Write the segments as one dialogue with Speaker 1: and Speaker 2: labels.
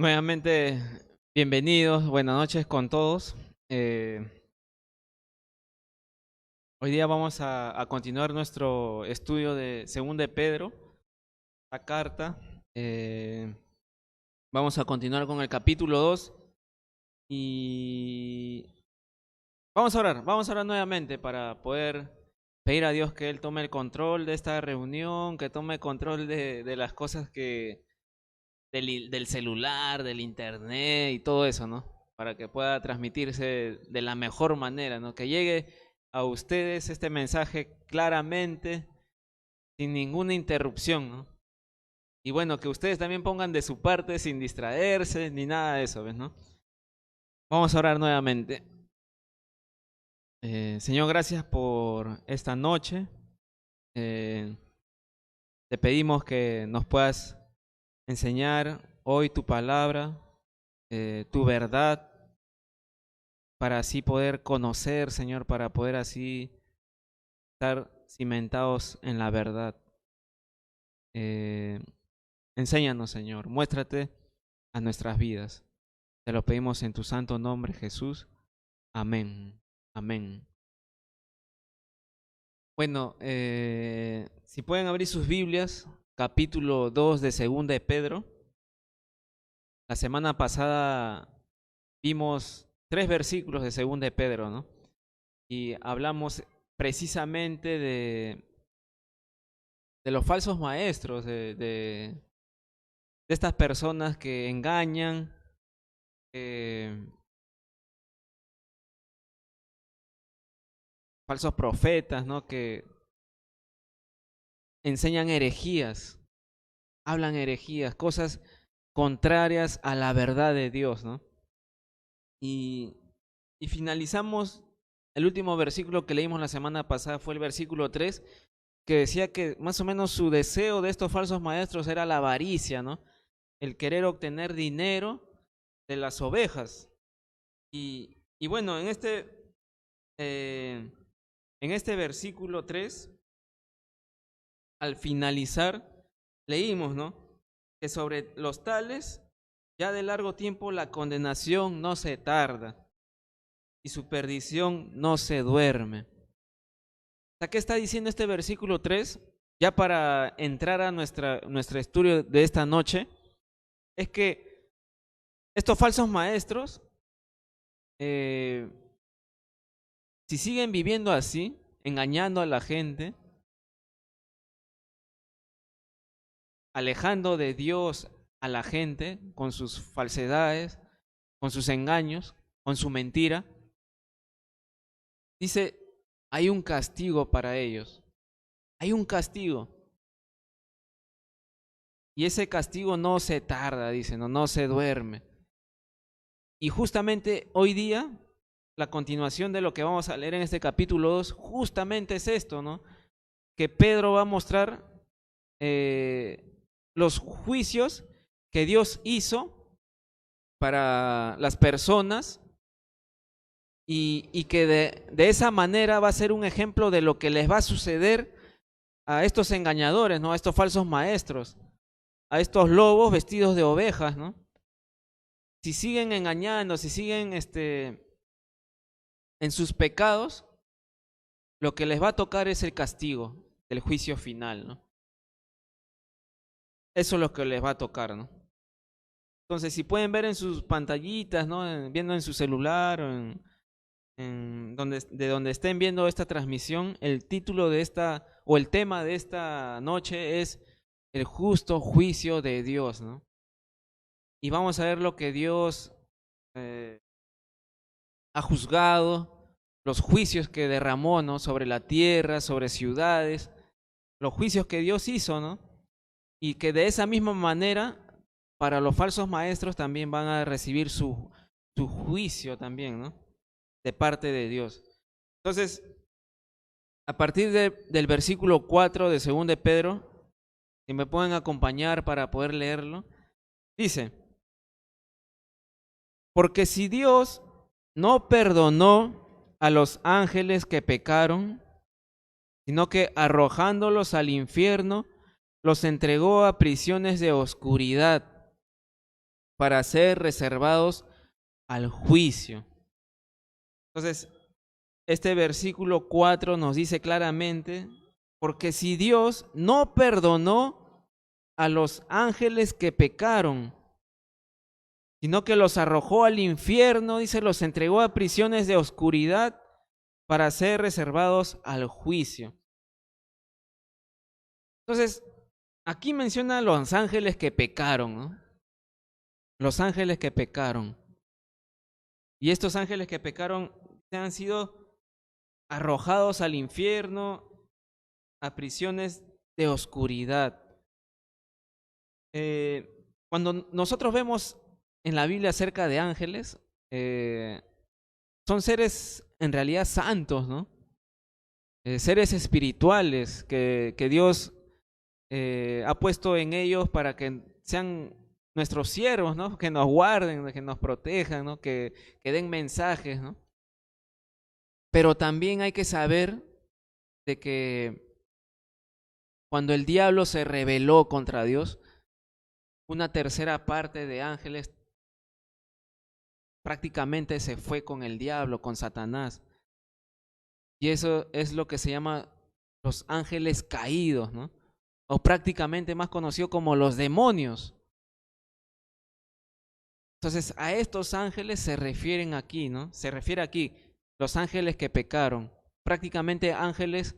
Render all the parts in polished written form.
Speaker 1: Nuevamente, bienvenidos, buenas noches con todos. Hoy día vamos a continuar nuestro estudio de Segunda de Pedro, la carta. Eh, Vamos a continuar con el capítulo 2 y vamos a orar nuevamente para poder pedir a Dios que Él tome el control de esta reunión, que tome control de las cosas del celular, del internet y todo eso, ¿no? Para que pueda transmitirse de la mejor manera, ¿no? Que llegue a ustedes este mensaje claramente, sin ninguna interrupción, ¿no? Y bueno, que ustedes también pongan de su parte sin distraerse ni nada de eso, ¿ves, no? Vamos a orar nuevamente. Señor, gracias por esta noche. Eh, Te pedimos que nos puedas enseñar hoy tu palabra, tu verdad, para así poder conocer, Señor, para poder así estar cimentados en la verdad. Eh, Enséñanos, Señor, muéstrate a nuestras vidas. Te lo pedimos en tu santo nombre, Jesús. Amén. Amén. Bueno, si pueden abrir sus Biblias, capítulo 2 de Segunda de Pedro. La semana pasada vimos 3 versículos de Segunda de Pedro, ¿no? Y hablamos precisamente de los falsos maestros, de estas personas que engañan, eh, falsos profetas, ¿no? Que enseñan herejías, hablan herejías, cosas contrarias a la verdad de Dios, ¿no? Y, y finalizamos, el último versículo que leímos la semana pasada fue el versículo 3, que decía que más o menos su deseo de estos falsos maestros era la avaricia, ¿no? El querer obtener dinero de las ovejas. Y bueno, eh, en este versículo 3, al finalizar, leímos, ¿no? Que sobre los tales, ya de largo tiempo la condenación no se tarda y su perdición no se duerme. O sea, ¿qué está diciendo este versículo 3? Ya para entrar a nuestro estudio de esta noche, es que estos falsos maestros, eh, si siguen viviendo así, engañando a la gente, alejando de Dios a la gente con sus falsedades, con sus engaños, con su mentira, dice, hay un castigo para ellos, hay un castigo. Y ese castigo no se tarda, dice, no se duerme. Y justamente hoy día, la continuación de lo que vamos a leer en este capítulo 2, justamente es esto, ¿no? Que Pedro va a mostrar los juicios que Dios hizo para las personas y que de esa manera va a ser un ejemplo de lo que les va a suceder a estos engañadores, ¿no? A estos falsos maestros, a estos lobos vestidos de ovejas, ¿no? Si siguen engañando, si siguen en sus pecados, lo que les va a tocar es el castigo del juicio final, ¿no? Eso es lo que les va a tocar, ¿no? Entonces, si pueden ver en sus pantallitas, ¿no? Viendo en su celular o de donde estén viendo esta transmisión, el título de esta, o el tema de esta noche es el justo juicio de Dios, ¿no? Y vamos a ver lo que Dios eh, ha juzgado, los juicios que derramó, ¿no? Sobre la tierra, sobre ciudades, los juicios que Dios hizo, ¿no? Y que de esa misma manera, para los falsos maestros también van a recibir su juicio también, ¿no? De parte de Dios. Entonces, a partir del versículo 4 de 2 de Pedro, si me pueden acompañar para poder leerlo, dice, porque si Dios no perdonó a los ángeles que pecaron, sino que arrojándolos al infierno, los entregó a prisiones de oscuridad para ser reservados al juicio. Entonces, este versículo 4 nos dice claramente, porque si Dios no perdonó a los ángeles que pecaron, sino que los arrojó al infierno, dice, los entregó a prisiones de oscuridad para ser reservados al juicio. Entonces, aquí menciona a los ángeles que pecaron, ¿no? Los ángeles que pecaron. Y estos ángeles que pecaron han sido arrojados al infierno, a prisiones de oscuridad. Cuando nosotros vemos en la Biblia acerca de ángeles, son seres en realidad santos, ¿no? Seres espirituales que Dios ha puesto en ellos para que sean nuestros siervos, ¿no? Que nos guarden, que nos protejan, ¿no? Que den mensajes, ¿no? Pero también hay que saber de que cuando el diablo se rebeló contra Dios, una tercera parte de ángeles prácticamente se fue con el diablo, con Satanás. Y eso es lo que se llama los ángeles caídos, ¿no? O prácticamente más conocido como los demonios. Entonces, a estos ángeles se refieren aquí, ¿no? Se refiere aquí, los ángeles que pecaron. Prácticamente ángeles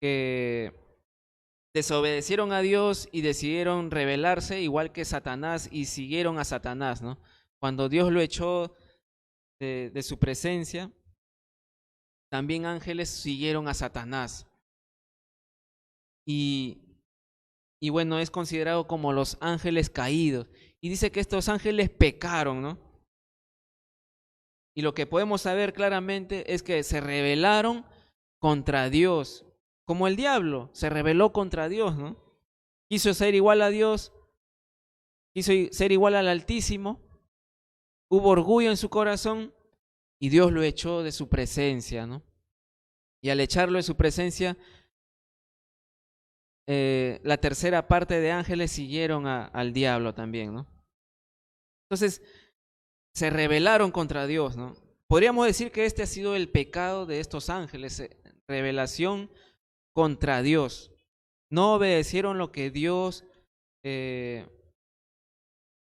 Speaker 1: que desobedecieron a Dios y decidieron rebelarse, igual que Satanás, y siguieron a Satanás, ¿no? Cuando Dios lo echó de su presencia, también ángeles siguieron a Satanás. Y bueno, es considerado como los ángeles caídos. Y dice que estos ángeles pecaron, ¿no? Y lo que podemos saber claramente es que se rebelaron contra Dios, como el diablo se rebeló contra Dios, ¿no? Quiso ser igual a Dios, quiso ser igual al Altísimo, hubo orgullo en su corazón y Dios lo echó de su presencia, ¿no? Y al echarlo de su presencia, la tercera parte de ángeles siguieron al diablo también, ¿no? Entonces, se rebelaron contra Dios, ¿no? Podríamos decir que este ha sido el pecado de estos ángeles, rebelación contra Dios. No obedecieron lo que Dios, en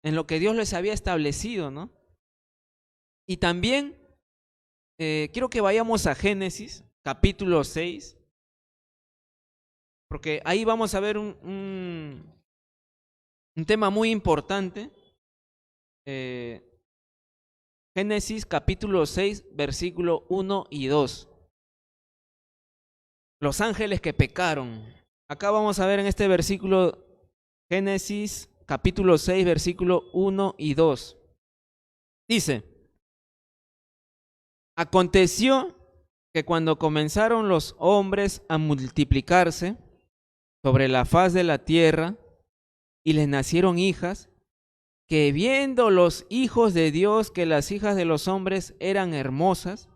Speaker 1: lo que Dios les había establecido, ¿no? Y también quiero que vayamos a Génesis, capítulo 6, porque ahí vamos a ver un tema muy importante. Génesis capítulo 6, versículo 1 y 2. Los ángeles que pecaron. Acá vamos a ver en este versículo, Génesis capítulo 6, versículo 1 y 2. Dice: aconteció que cuando comenzaron los hombres a multiplicarse sobre la faz de la tierra y les nacieron hijas, que viendo los hijos de Dios que las hijas de los hombres eran hermosas,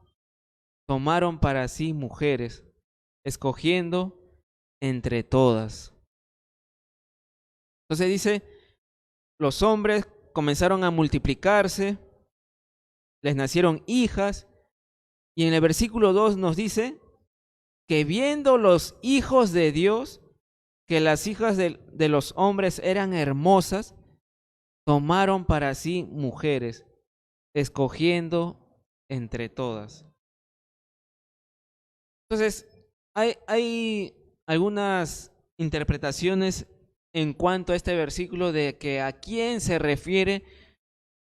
Speaker 1: tomaron para sí mujeres, escogiendo entre todas. Entonces dice, los hombres comenzaron a multiplicarse, les nacieron hijas, y en el versículo 2 nos dice que viendo los hijos de Dios que las hijas de los hombres eran hermosas, tomaron para sí mujeres, escogiendo entre todas. Entonces, hay algunas interpretaciones en cuanto a este versículo de que a quién se refiere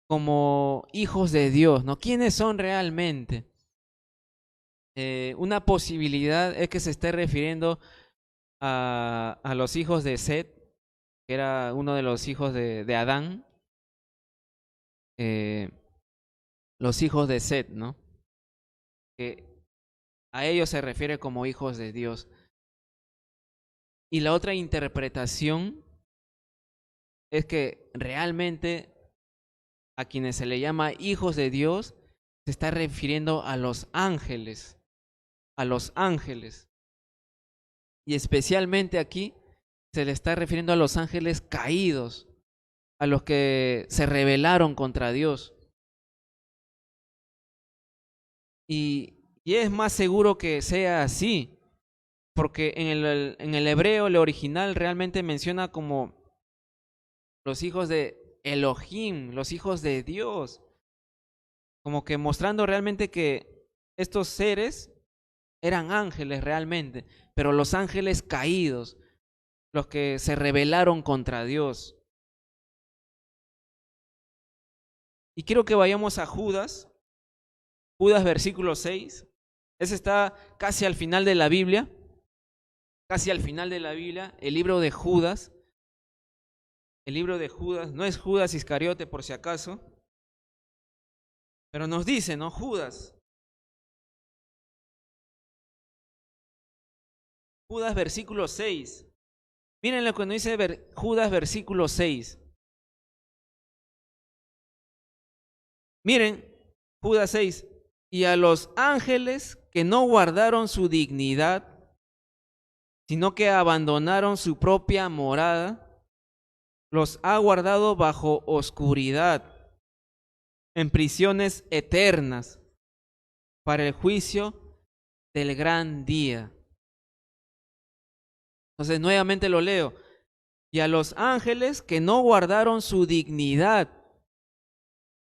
Speaker 1: como hijos de Dios, ¿no? ¿Quiénes son realmente? Una posibilidad es que se esté refiriendo a los hijos de Set, que era uno de los hijos de Adán, los hijos de Set, ¿no? Que a ellos se refiere como hijos de Dios. Y la otra interpretación es que realmente a quienes se le llama hijos de Dios se está refiriendo a los ángeles, a los ángeles. Y especialmente aquí se le está refiriendo a los ángeles caídos, a los que se rebelaron contra Dios. Y es más seguro que sea así, porque en el hebreo, el original realmente menciona como los hijos de Elohim, los hijos de Dios, como que mostrando realmente que estos seres eran ángeles realmente, pero los ángeles caídos, los que se rebelaron contra Dios. Y quiero que vayamos a Judas versículo 6. Ese está casi al final de la Biblia, casi al final de la Biblia, el libro de Judas. El libro de Judas, no es Judas Iscariote por si acaso, pero nos dice, ¿no? Judas versículo 6. Miren lo que nos dice Judas versículo 6. Miren, Judas 6. Y a los ángeles que no guardaron su dignidad, sino que abandonaron su propia morada, los ha guardado bajo oscuridad, en prisiones eternas, para el juicio del gran día. Entonces nuevamente lo leo. Y a los ángeles que no guardaron su dignidad,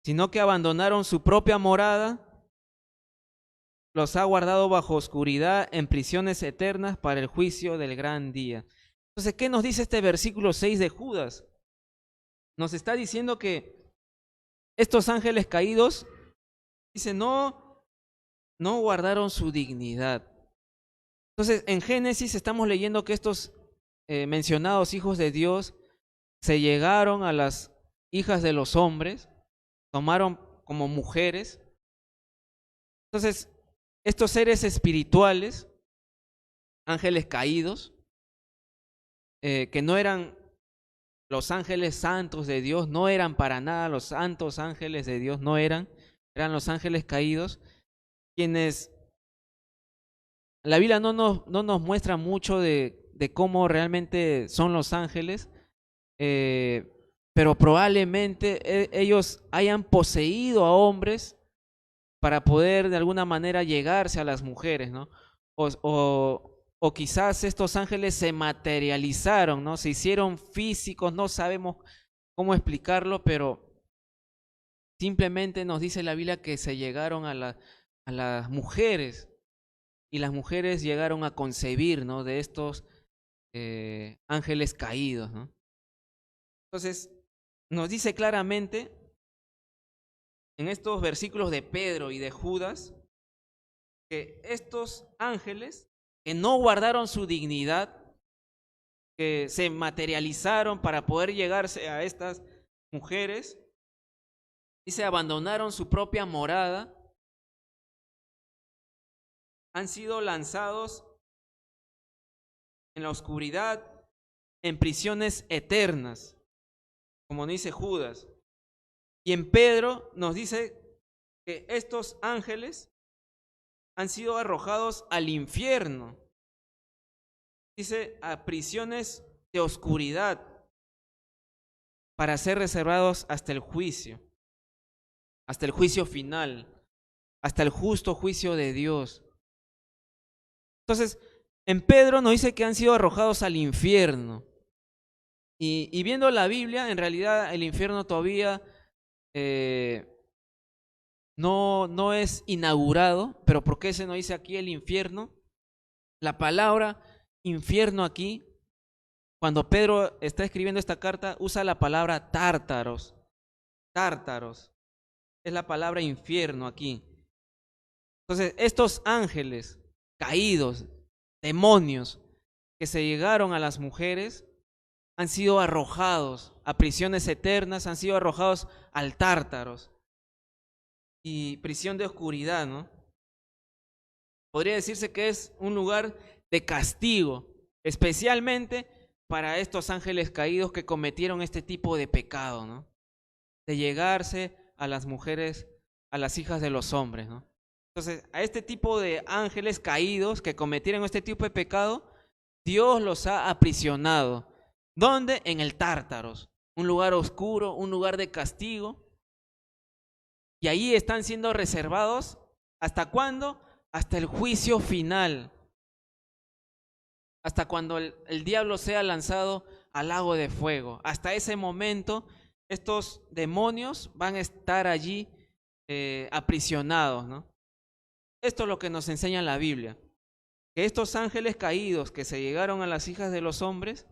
Speaker 1: sino que abandonaron su propia morada, los ha guardado bajo oscuridad en prisiones eternas para el juicio del gran día. Entonces, ¿qué nos dice este versículo 6 de Judas? Nos está diciendo que estos ángeles caídos, dice, no guardaron su dignidad. Entonces, en Génesis estamos leyendo que estos mencionados hijos de Dios se llegaron a las hijas de los hombres, tomaron como mujeres. Entonces, estos seres espirituales, ángeles caídos, que no eran los ángeles santos de Dios, no eran para nada los santos ángeles de Dios, eran los ángeles caídos, quienes la Biblia no nos muestra mucho de cómo realmente son los ángeles, pero probablemente ellos hayan poseído a hombres para poder de alguna manera llegarse a las mujeres, ¿no? O quizás estos ángeles se materializaron, ¿no? Se hicieron físicos, no sabemos cómo explicarlo, pero simplemente nos dice la Biblia que se llegaron a las mujeres, y las mujeres llegaron a concebir, ¿no? De estos ángeles caídos, ¿no? Entonces, nos dice claramente en estos versículos de Pedro y de Judas que estos ángeles que no guardaron su dignidad, que se materializaron para poder llegarse a estas mujeres, dice, abandonaron su propia morada, han sido lanzados en la oscuridad, en prisiones eternas, como dice Judas. Y en Pedro nos dice que estos ángeles han sido arrojados al infierno. Dice, a prisiones de oscuridad, para ser reservados hasta el juicio final, hasta el justo juicio de Dios. Entonces, en Pedro nos dice que han sido arrojados al infierno. Y viendo la Biblia, en realidad el infierno todavía no es inaugurado. Pero ¿por qué se nos dice aquí el infierno? La palabra infierno aquí, cuando Pedro está escribiendo esta carta, usa la palabra tártaros. Tártaros es la palabra infierno aquí. Entonces, estos ángeles caídos, demonios, que se llegaron a las mujeres, han sido arrojados a prisiones eternas, han sido arrojados al tártaros y prisión de oscuridad, ¿no? Podría decirse que es un lugar de castigo, especialmente para estos ángeles caídos que cometieron este tipo de pecado, ¿no? De llegarse a las mujeres, a las hijas de los hombres, ¿no? Entonces, a este tipo de ángeles caídos que cometieron este tipo de pecado, Dios los ha aprisionado. ¿Dónde? En el Tártaros, un lugar oscuro, un lugar de castigo. Y ahí están siendo reservados, ¿hasta cuándo? Hasta el juicio final. Hasta cuando el diablo sea lanzado al lago de fuego. Hasta ese momento, estos demonios van a estar allí aprisionados, ¿no? Esto es lo que nos enseña la Biblia. Que estos ángeles caídos que se llegaron a las hijas de los hombres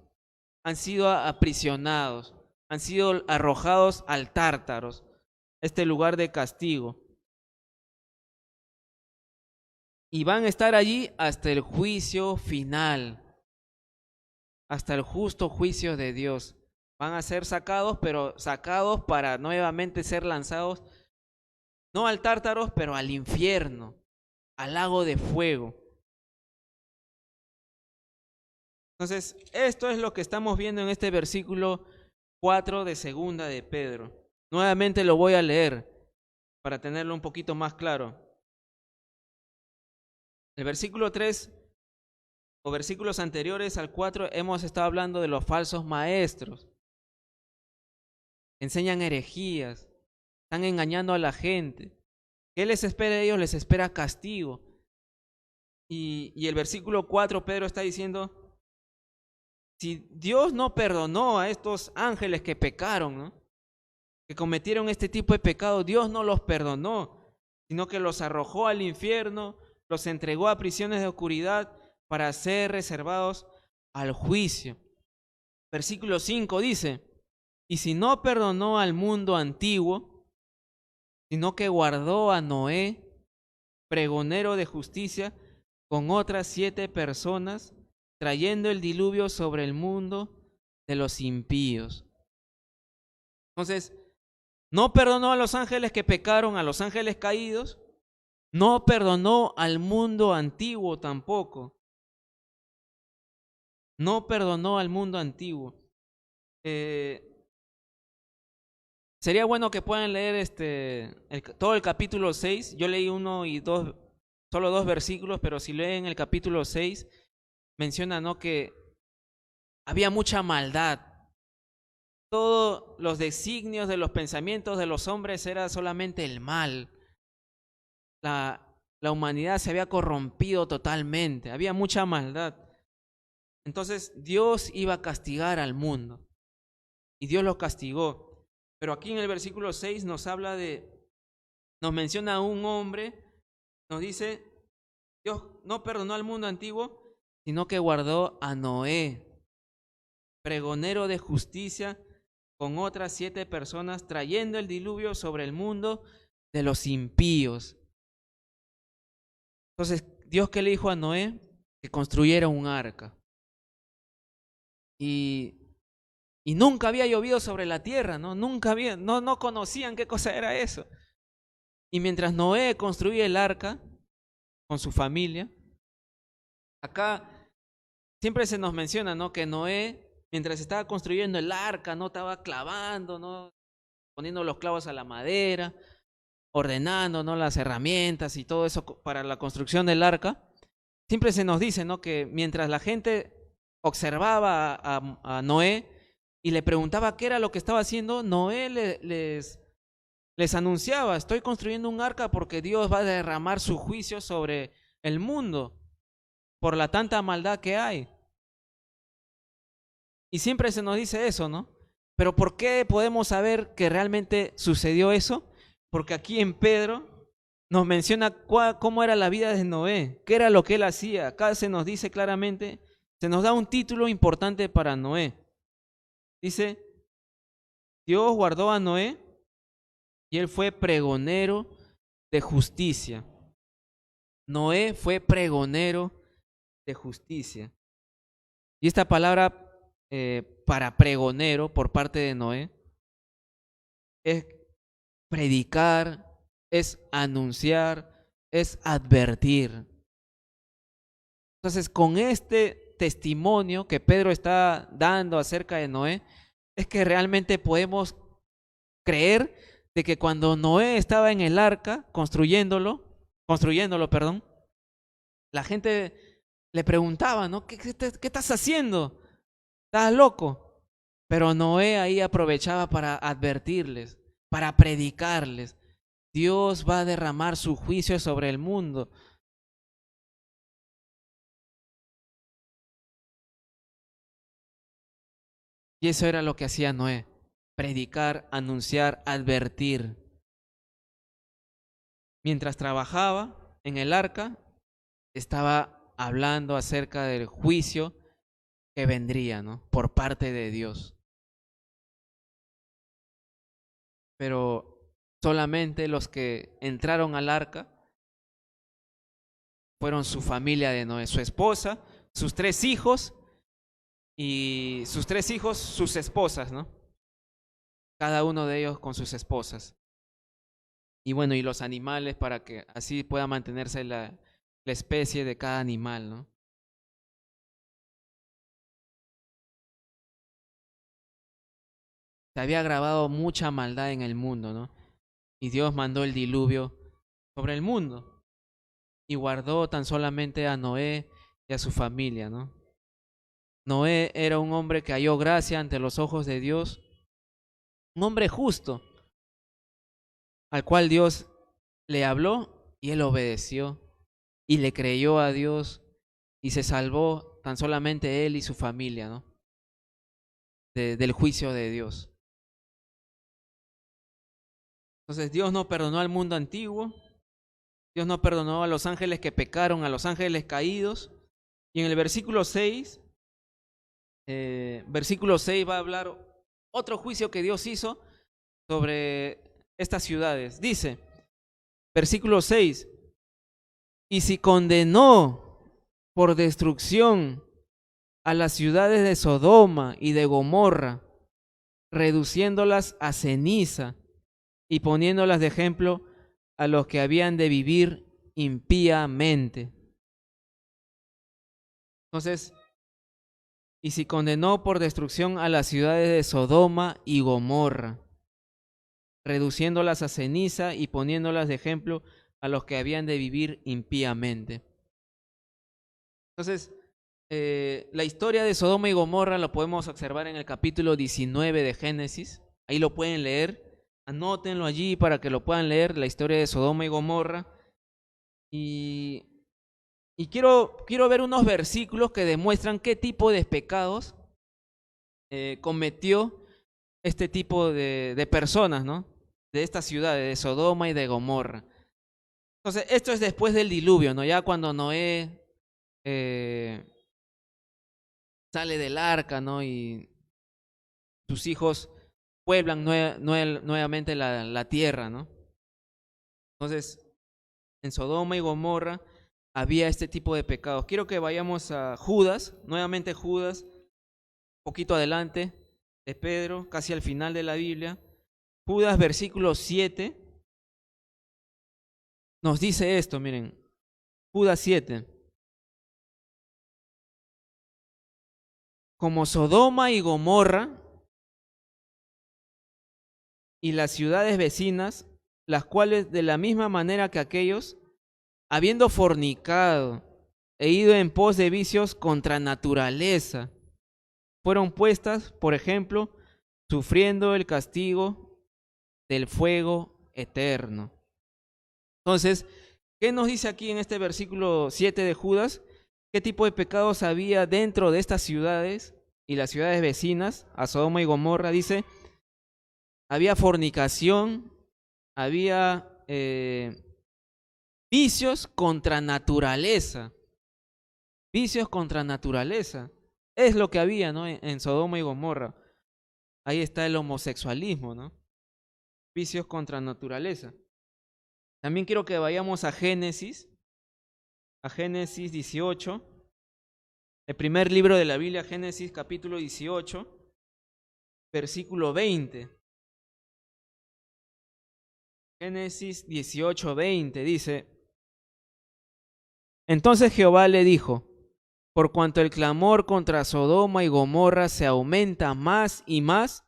Speaker 1: han sido aprisionados, han sido arrojados al Tártaros, este lugar de castigo. Y van a estar allí hasta el juicio final, hasta el justo juicio de Dios. Van a ser sacados, pero sacados para nuevamente ser lanzados, no al Tártaros, pero al infierno, al lago de fuego. Entonces, esto es lo que estamos viendo en este versículo 4 de segunda de Pedro. Nuevamente lo voy a leer para tenerlo un poquito más claro. El versículo 3 o versículos anteriores al 4 hemos estado hablando de los falsos maestros. Enseñan herejías, están engañando a la gente. ¿Qué les espera a ellos? Les espera castigo. Y el versículo 4 Pedro está diciendo, si Dios no perdonó a estos ángeles que pecaron, ¿no?, que cometieron este tipo de pecado, Dios no los perdonó, sino que los arrojó al infierno, los entregó a prisiones de oscuridad para ser reservados al juicio. Versículo 5 dice, y si no perdonó al mundo antiguo, sino que guardó a Noé, pregonero de justicia, con otras 7 personas, trayendo el diluvio sobre el mundo de los impíos. Entonces, no perdonó a los ángeles que pecaron, a los ángeles caídos, no perdonó al mundo antiguo tampoco. No perdonó al mundo antiguo. Sería bueno que puedan leer todo el capítulo 6. Yo leí 1 y 2, solo 2 versículos, pero si leen el capítulo 6, menciona, ¿no?, que había mucha maldad. Todos los designios de los pensamientos de los hombres era solamente el mal. La humanidad se había corrompido totalmente, había mucha maldad. Entonces Dios iba a castigar al mundo y Dios lo castigó. Pero aquí en el versículo 6 nos menciona a un hombre, nos dice, Dios no perdonó al mundo antiguo, sino que guardó a Noé, pregonero de justicia, con otras 7 personas, trayendo el diluvio sobre el mundo de los impíos. Entonces, Dios, ¿qué le dijo a Noé? Que construyera un arca. Y nunca había llovido sobre la tierra, ¿no? No conocían qué cosa era eso. Y mientras Noé construía el arca con su familia, acá siempre se nos menciona, ¿no?, que Noé, mientras estaba construyendo el arca, ¿no?, estaba clavando, ¿no?, poniendo los clavos a la madera, ordenando, ¿no?, las herramientas y todo eso para la construcción del arca. Siempre se nos dice, ¿no?, que mientras la gente observaba a Noé y le preguntaba qué era lo que estaba haciendo, Noé les anunciaba, estoy construyendo un arca porque Dios va a derramar su juicio sobre el mundo por la tanta maldad que hay. Y siempre se nos dice eso, ¿no? Pero ¿por qué podemos saber que realmente sucedió eso? Porque aquí en Pedro nos menciona cómo era la vida de Noé, qué era lo que él hacía. Acá se nos dice claramente, se nos da un título importante para Noé. Dice, Dios guardó a Noé y él fue pregonero de justicia. Noé fue pregonero de justicia. Y esta palabra para pregonero por parte de Noé es predicar, es anunciar, es advertir. Entonces, con este testimonio que Pedro está dando acerca de Noé, es que realmente podemos creer de que cuando Noé estaba en el arca construyéndolo, la gente le preguntaba, ¿no? ¿Qué estás haciendo? ¿Estás loco? Pero Noé ahí aprovechaba para advertirles, para predicarles. Dios va a derramar su juicio sobre el mundo. Y eso era lo que hacía Noé: predicar, anunciar, advertir. Mientras trabajaba en el arca, estaba hablando acerca del juicio que vendría, ¿no?, por parte de Dios. Pero solamente los que entraron al arca fueron su familia de Noé, su esposa, sus 3 hijos y sus 3 hijos, sus esposas, ¿no? Cada uno de ellos con sus esposas. Y bueno, y los animales, para que así pueda mantenerse la especie de cada animal, ¿no? Se había agravado mucha maldad en el mundo, ¿no? Y Dios mandó el diluvio sobre el mundo y guardó tan solamente a Noé y a su familia, ¿no? Noé era un hombre que halló gracia ante los ojos de Dios, un hombre justo, al cual Dios le habló y él obedeció y le creyó a Dios y se salvó tan solamente él y su familia, ¿no?, del juicio de Dios. Entonces Dios no perdonó al mundo antiguo, Dios no perdonó a los ángeles que pecaron, a los ángeles caídos. Y en el versículo 6 va a hablar otro juicio que Dios hizo sobre estas ciudades. Dice, versículo 6, y si condenó por destrucción a las ciudades de Sodoma y de Gomorra, reduciéndolas a ceniza y poniéndolas de ejemplo a los que habían de vivir impíamente. Entonces, y si condenó por destrucción a las ciudades de Sodoma y Gomorra, reduciéndolas a ceniza y poniéndolas de ejemplo a los que habían de vivir impíamente. Entonces, la historia de Sodoma y Gomorra lo podemos observar en el capítulo 19 de Génesis. Ahí lo pueden leer, anótenlo allí para que lo puedan leer, la historia de Sodoma y Gomorra. Y quiero ver unos versículos que demuestran qué tipo de pecados cometió este tipo de personas, ¿no?, de estas ciudades, de Sodoma y de Gomorra. Entonces, esto es después del diluvio, ¿no? Ya cuando Noé sale del arca, ¿no?, y sus hijos pueblan nuevamente la tierra, ¿no? Entonces, en Sodoma y Gomorra había este tipo de pecados. Quiero que vayamos a Judas, nuevamente Judas, poquito adelante de Pedro, casi al final de la Biblia. Judas, versículo 7, nos dice esto, miren, Judas 7. Como Sodoma y Gomorra y las ciudades vecinas, las cuales de la misma manera que aquellos, habiendo fornicado e ido en pos de vicios contra naturaleza, fueron puestas, por ejemplo, sufriendo el castigo del fuego eterno. Entonces, ¿qué nos dice aquí en este versículo 7 de Judas? ¿Qué tipo de pecados había dentro de estas ciudades y las ciudades vecinas a Sodoma y Gomorra? Dice, había fornicación, había vicios contra naturaleza. Vicios contra naturaleza. Es lo que había, ¿no?, en Sodoma y Gomorra. Ahí está el homosexualismo, ¿no? Vicios contra naturaleza. También quiero que vayamos a Génesis 18, el primer libro de la Biblia, Génesis capítulo 18, versículo 20. Génesis 18, 20 dice, entonces Jehová le dijo, por cuanto el clamor contra Sodoma y Gomorra se aumenta más y más,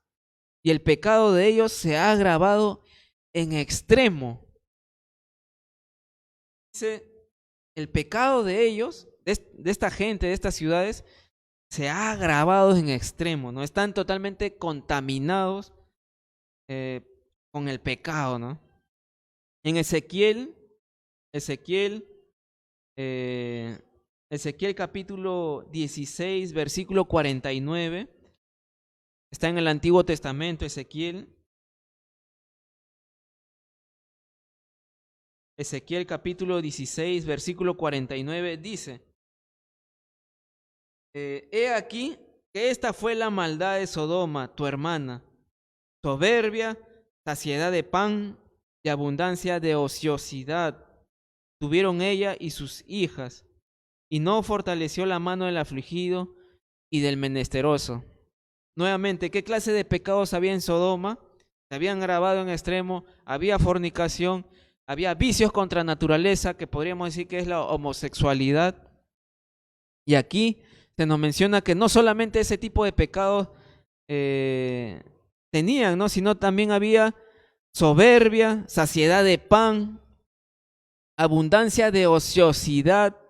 Speaker 1: y el pecado de ellos se ha agravado en extremo. Dice, el pecado de ellos, de esta gente, de estas ciudades, se ha agravado en extremo, ¿no? Están totalmente contaminados eh, con el pecado, ¿no? En Ezequiel, eh, Ezequiel capítulo 16, versículo 49, está en el Antiguo Testamento, Ezequiel capítulo 16, versículo 49, dice, he aquí que esta fue la maldad de Sodoma, tu hermana, soberbia, saciedad de pan y abundancia de ociosidad tuvieron ella y sus hijas, y no fortaleció la mano del afligido y del menesteroso. Nuevamente, ¿qué clase de pecados había en Sodoma? Se habían agravado en extremo, había fornicación, había vicios contra naturaleza, que podríamos decir que es la homosexualidad. Y aquí se nos menciona que no solamente ese tipo de pecados tenían, ¿no? Sino también había soberbia, saciedad de pan, abundancia de ociosidad,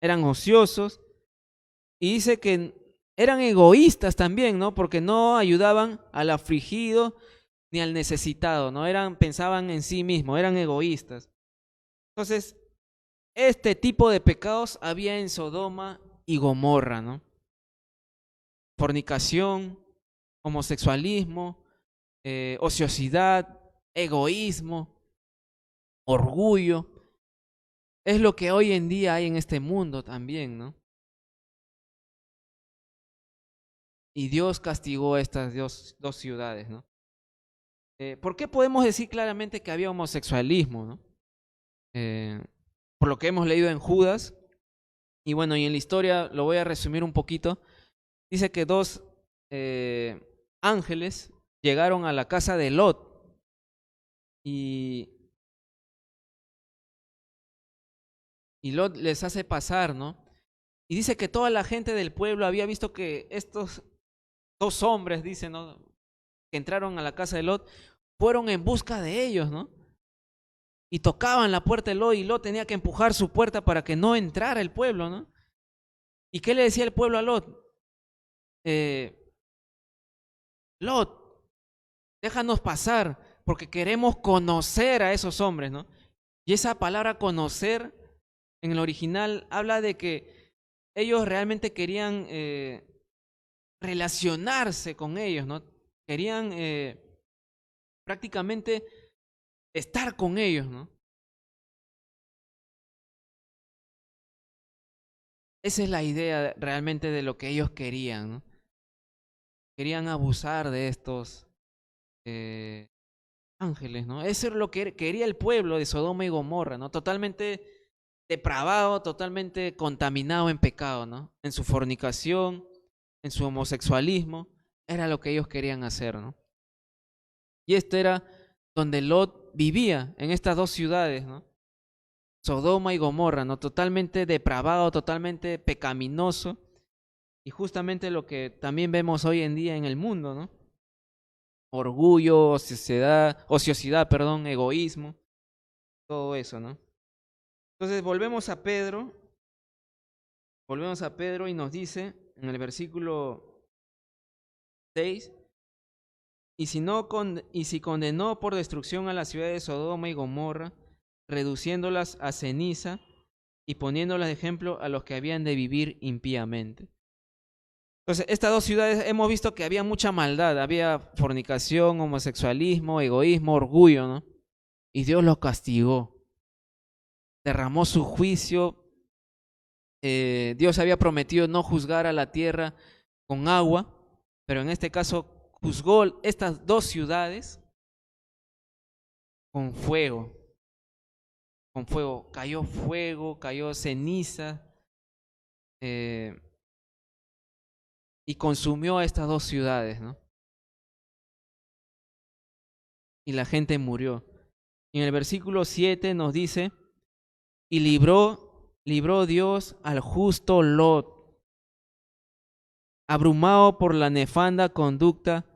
Speaker 1: eran ociosos, y dice que eran egoístas también, ¿no? Porque no ayudaban al afligido ni al necesitado, ¿no? Pensaban en sí mismos, eran egoístas. Entonces, este tipo de pecados había en Sodoma y Gomorra, ¿no? Fornicación, homosexualismo, ociosidad, egoísmo, orgullo. Es lo que hoy en día hay en este mundo también, ¿no? Y Dios castigó a estas dos ciudades, ¿no? ¿Por qué podemos decir claramente que había homosexualismo, ¿no? Por lo que hemos leído en Judas, y bueno, y en la historia lo voy a resumir un poquito. Dice que dos ángeles llegaron a la casa de Lot y Lot les hace pasar, ¿no? Y dice que toda la gente del pueblo había visto que estos dos hombres, dicen, ¿no?, que entraron a la casa de Lot, fueron en busca de ellos, ¿no? Y tocaban la puerta de Lot y Lot tenía que empujar su puerta para que no entrara el pueblo, ¿no? ¿Y qué le decía el pueblo a Lot? Lot, déjanos pasar porque queremos conocer a esos hombres, ¿no? Y esa palabra conocer en el original habla de que ellos realmente querían relacionarse con ellos, ¿no? Querían prácticamente estar con ellos, ¿no? Esa es la idea realmente de lo que ellos querían, ¿no? Querían abusar de estos ángeles, ¿no? Eso es lo que quería el pueblo de Sodoma y Gomorra, ¿no? Totalmente depravado, totalmente contaminado en pecado, ¿no? En su fornicación, en su homosexualismo, era lo que ellos querían hacer, ¿no? Y esto era donde Lot vivía, en estas dos ciudades, ¿no? Sodoma y Gomorra, ¿no? Totalmente depravado, totalmente pecaminoso, y justamente lo que también vemos hoy en día en el mundo, ¿no? Orgullo, ociosidad, perdón, egoísmo, todo eso, ¿no? Entonces volvemos a Pedro y nos dice en el versículo 6, y si condenó por destrucción a la ciudad de Sodoma y Gomorra, reduciéndolas a ceniza y poniéndolas de ejemplo a los que habían de vivir impíamente. Entonces, estas dos ciudades hemos visto que había mucha maldad, había fornicación, homosexualismo, egoísmo, orgullo, ¿no? Y Dios los castigó, derramó su juicio. Dios había prometido no juzgar a la tierra con agua, pero en este caso juzgó estas dos ciudades con fuego. Con fuego, cayó ceniza y consumió a estas dos ciudades, ¿no? Y la gente murió. Y en el versículo 7 nos dice, y libró Dios al justo Lot, abrumado por la nefanda conducta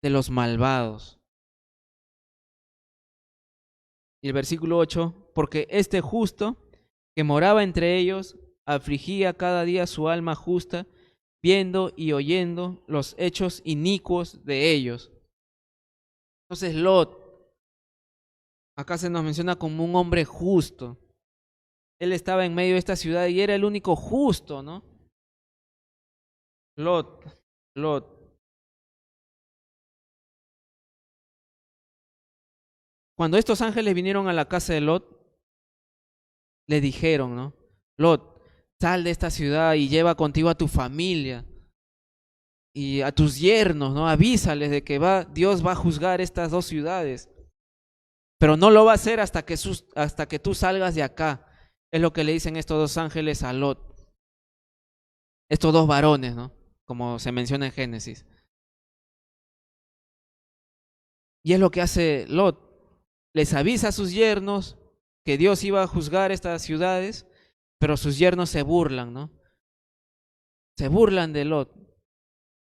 Speaker 1: de los malvados. Y el versículo 8, porque este justo que moraba entre ellos afligía cada día su alma justa viendo y oyendo los hechos inicuos de ellos. Entonces Lot, acá se nos menciona como un hombre justo. Él estaba en medio de esta ciudad y era el único justo, ¿no? Lot. Cuando estos ángeles vinieron a la casa de Lot, le dijeron, ¿no? Lot, sal de esta ciudad y lleva contigo a tu familia y a tus yernos, ¿no? Avísales de que Dios va a juzgar estas dos ciudades. Pero no lo va a hacer hasta que tú salgas de acá. Es lo que le dicen estos dos ángeles a Lot. Estos dos varones, ¿no? Como se menciona en Génesis. Y es lo que hace Lot. Les avisa a sus yernos que Dios iba a juzgar estas ciudades, pero sus yernos se burlan, ¿no? Se burlan de Lot.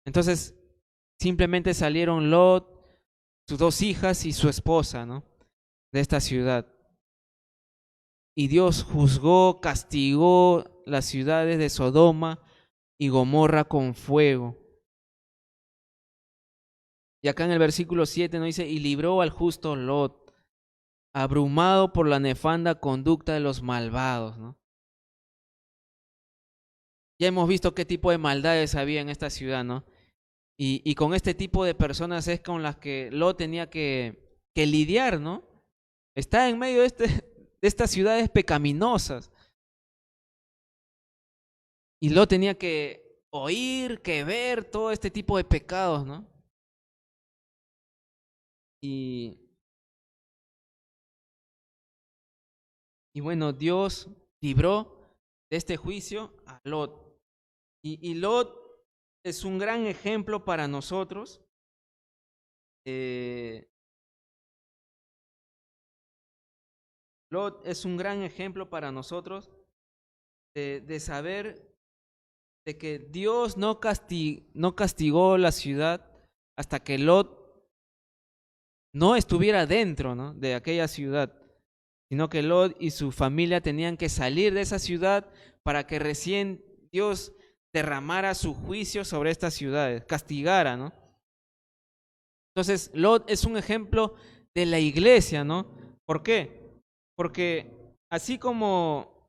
Speaker 1: Entonces, simplemente salieron Lot, sus dos hijas y su esposa, ¿no? De esta ciudad. Y Dios juzgó, castigó las ciudades de Sodoma y Gomorra con fuego. Y acá en el versículo 7 nos dice, y libró al justo Lot, abrumado por la nefanda conducta de los malvados, ¿no? Ya hemos visto qué tipo de maldades había en esta ciudad, ¿no? Y con este tipo de personas es con las que Lot tenía que lidiar, ¿no? Está en medio de estas ciudades pecaminosas. Y Lot tenía que oír, que ver todo este tipo de pecados, ¿no? Y bueno, Dios libró de este juicio a Lot. Y Lot es un gran ejemplo para nosotros. Lot es un gran ejemplo para nosotros de saber de que Dios no castigó la ciudad hasta que Lot no estuviera dentro, ¿no? de aquella ciudad, sino que Lot y su familia tenían que salir de esa ciudad para que recién Dios derramara su juicio sobre estas ciudades, castigara, ¿no? Entonces, Lot es un ejemplo de la iglesia, ¿no? ¿Por qué? Porque así como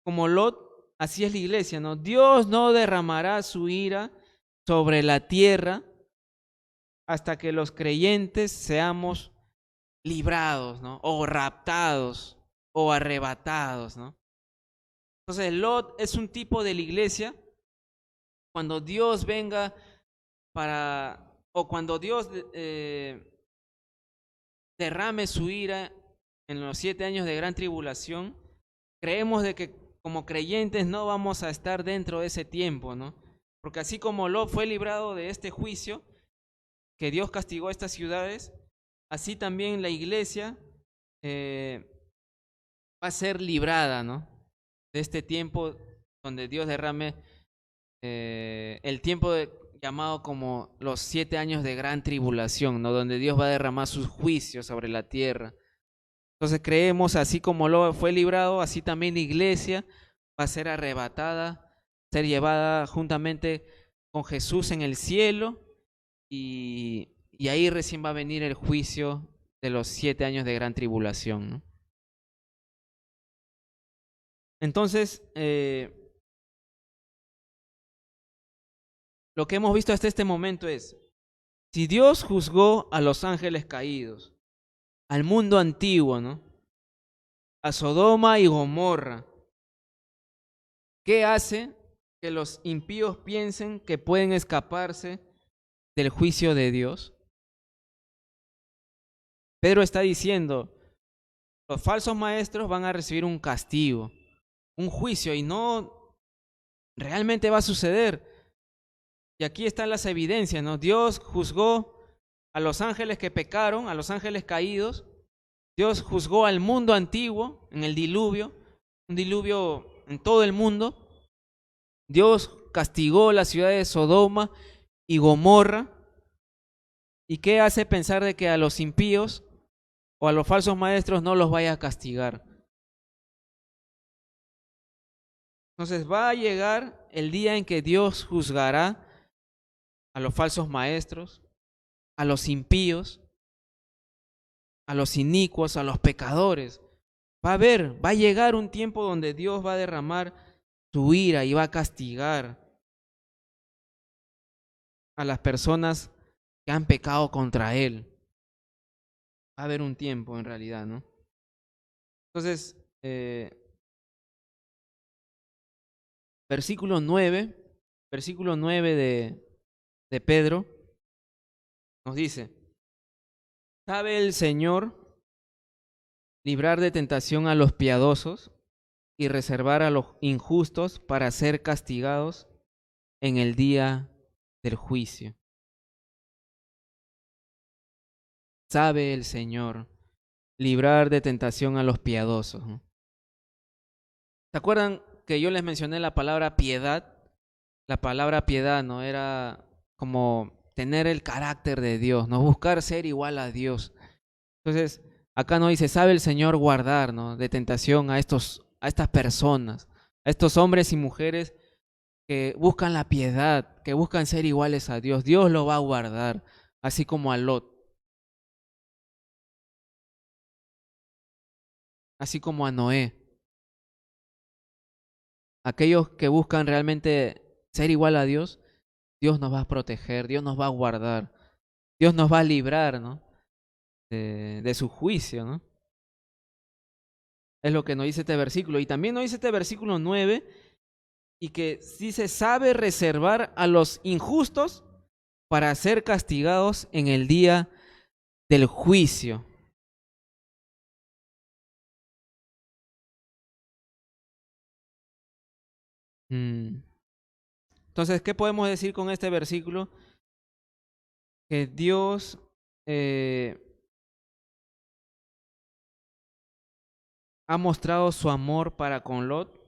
Speaker 1: Lot, así es la iglesia, ¿no? Dios no derramará su ira sobre la tierra hasta que los creyentes seamos librados, ¿no? O raptados o arrebatados, ¿no? Entonces, Lot es un tipo de la iglesia. Cuando Dios venga o cuando Dios derrame su ira en los 7 años de gran tribulación, creemos de que como creyentes no vamos a estar dentro de ese tiempo, ¿no? Porque así como Lot fue librado de este juicio, que Dios castigó a estas ciudades, así también la iglesia va a ser librada, ¿no? De este tiempo donde Dios derrame el tiempo llamado como los 7 años de gran tribulación, ¿no? Donde Dios va a derramar sus juicios sobre la tierra. Entonces creemos, así como lo fue librado, así también la iglesia va a ser arrebatada, ser llevada juntamente con Jesús en el cielo, y ahí recién va a venir el juicio de los 7 años de gran tribulación, ¿no? Entonces, lo que hemos visto hasta este momento es, si Dios juzgó a los ángeles caídos, al mundo antiguo, ¿no? A Sodoma y Gomorra, ¿qué hace que los impíos piensen que pueden escaparse del juicio de Dios? Pedro está diciendo, los falsos maestros van a recibir un castigo, un juicio, y no realmente va a suceder. Y aquí están las evidencias, ¿no? Dios juzgó a los ángeles que pecaron, a los ángeles caídos. Dios juzgó al mundo antiguo en el diluvio, un diluvio en todo el mundo. Dios castigó la ciudad de Sodoma y Gomorra. ¿Y qué hace pensar de que a los impíos o a los falsos maestros no los vaya a castigar? Entonces va a llegar el día en que Dios juzgará a los falsos maestros, a los impíos, a los inicuos, a los pecadores. Va a llegar un tiempo donde Dios va a derramar su ira y va a castigar a las personas que han pecado contra Él. Va a haber un tiempo en realidad, ¿no? Entonces, versículo 9 de Pedro nos dice: ¿sabe el Señor librar de tentación a los piadosos y reservar a los injustos para ser castigados en el día del juicio? ¿Sabe el Señor librar de tentación a los piadosos? ¿Se acuerdan que yo les mencioné la palabra piedad? La palabra piedad, ¿no? Era como tener el carácter de Dios, ¿no? Buscar ser igual a Dios. Entonces, acá no dice, sabe el Señor guardar, ¿no? De tentación a estas personas, a estos hombres y mujeres que buscan la piedad, que buscan ser iguales a Dios. Dios lo va a guardar, así como a Lot, así como a Noé. Aquellos que buscan realmente ser igual a Dios, Dios nos va a proteger, Dios nos va a guardar, Dios nos va a librar, ¿no? De su juicio, ¿no? Es lo que nos dice este versículo. Y también nos dice este versículo 9, y que dice, sabe reservar a los injustos para ser castigados en el día del juicio. Entonces, ¿qué podemos decir con este versículo? Que Dios ha mostrado su amor para con Lot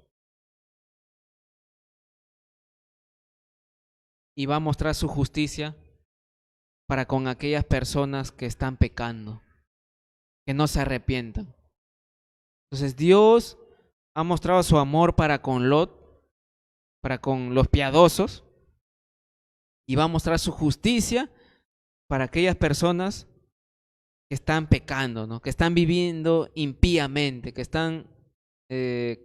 Speaker 1: y va a mostrar su justicia para con aquellas personas que están pecando, que no se arrepientan. Entonces Dios ha mostrado su amor para con Lot, para con los piadosos, y va a mostrar su justicia para aquellas personas que están pecando, ¿no? Que están viviendo impíamente, que están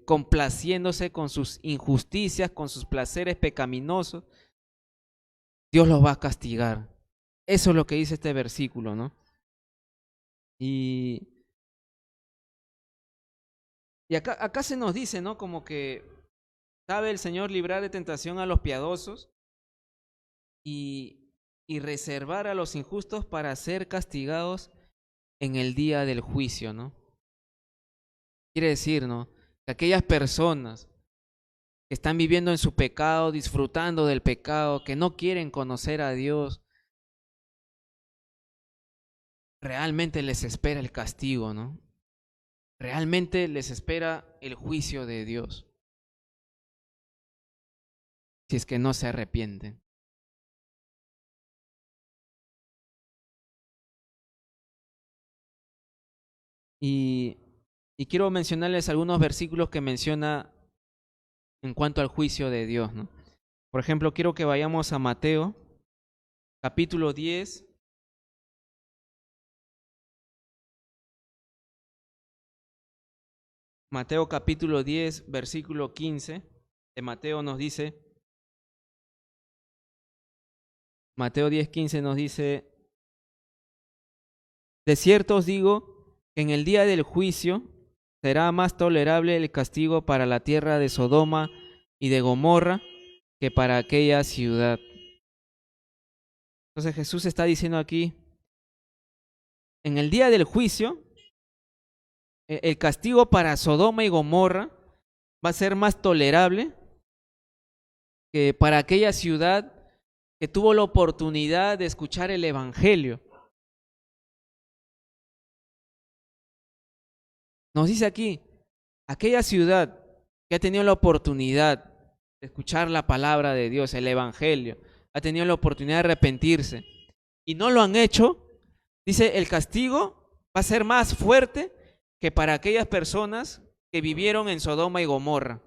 Speaker 1: complaciéndose con sus injusticias, con sus placeres pecaminosos. Dios los va a castigar. Eso es lo que dice este versículo, ¿no? Y acá se nos dice, ¿no? Como que sabe el Señor librar de tentación a los piadosos y reservar a los injustos para ser castigados en el día del juicio, ¿no? Quiere decir, ¿no? Que aquellas personas que están viviendo en su pecado, disfrutando del pecado, que no quieren conocer a Dios, realmente les espera el castigo, ¿no? Realmente les espera el juicio de Dios, si es que no se arrepienten. Y quiero mencionarles algunos versículos que menciona en cuanto al juicio de Dios, ¿no? Por ejemplo, quiero que vayamos a Mateo, capítulo 10. Mateo capítulo 10, versículo 15. De Mateo nos dice, Mateo 10, 15 nos dice, de cierto os digo, que en el día del juicio será más tolerable el castigo para la tierra de Sodoma y de Gomorra que para aquella ciudad. Entonces Jesús está diciendo aquí, en el día del juicio, el castigo para Sodoma y Gomorra va a ser más tolerable que para aquella ciudad que tuvo la oportunidad de escuchar el evangelio. Nos dice aquí, aquella ciudad que ha tenido la oportunidad de escuchar la palabra de Dios, el evangelio, ha tenido la oportunidad de arrepentirse y no lo han hecho, dice, el castigo va a ser más fuerte que para aquellas personas que vivieron en Sodoma y Gomorra.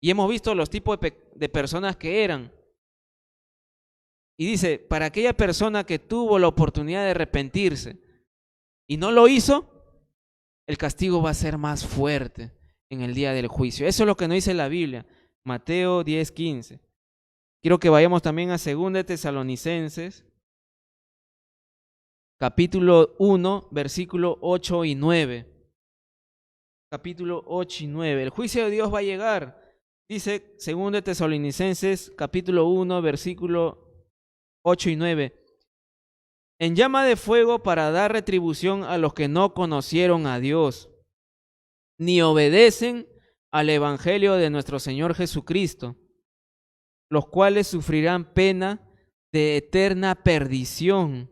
Speaker 1: Y hemos visto los tipos de personas que eran. Y dice, para aquella persona que tuvo la oportunidad de arrepentirse y no lo hizo, el castigo va a ser más fuerte en el día del juicio. Eso es lo que nos dice la Biblia, Mateo 10:15. Quiero que vayamos también a 2 Tesalonicenses, capítulo 1, versículo 8 y 9. Capítulo 8 y 9. El juicio de Dios va a llegar. Dice 2 Tesalonicenses, capítulo 1, versículo 8 y 9. En llama de fuego para dar retribución a los que no conocieron a Dios, ni obedecen al evangelio de nuestro Señor Jesucristo, los cuales sufrirán pena de eterna perdición,